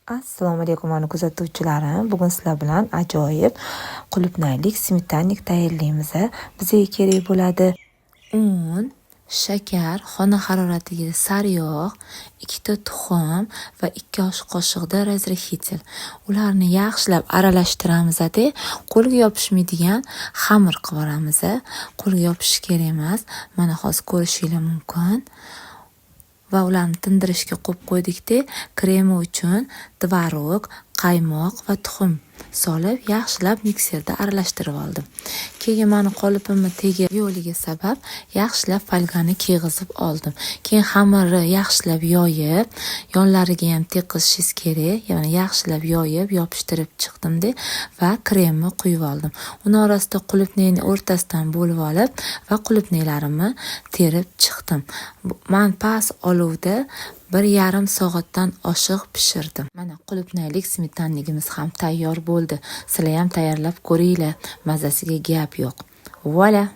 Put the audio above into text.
Assalomu alaykum mana kuzatuvchilarim. Bugun sizlar bilan ajoyib qulupnaylik smetana tayyorlaymiz. Bizga kerak bo'ladi un, shakar, xona haroratiga sariyog', 2 ta tuxum va 2 osh qoshiq razrixitel. Ularni yaxshilab aralashtiramiz-da, qo'lga yopishmaydigan xamir qilib qo'lga yopishi kerak emas. Mana hozir ko'rishingiz mumkin. Va ularni tindirishga qo'yib qo'ydikda, kremi uchun tvorog, qaymoq va tuxum solib yaxshilab mikserda aralashtirib oldim. Keyin meni qolipimni tegib yo'liga sabab yaxshilab folgani kiyg'izib oldim. Keyin xamirni yaxshilab yoyib, yonlariga ham teqizishingiz kerak. Ya'ni yaxshilab yoyib, yopishtirib chiqdim-da va kremni quyib oldim. Uni orasida qulupnayni o'rtasidan bo'lib olib va qulupnaylarimni terib chiqdim. Men past olovda 1,5 soatdan oshiq pishirdim. Mana qulupnaylik smetanligimiz ham tayyor bo'ldi. Sizlar ham tayyorlab ko'ringlar. Mazasiga gap yo'q. Voila!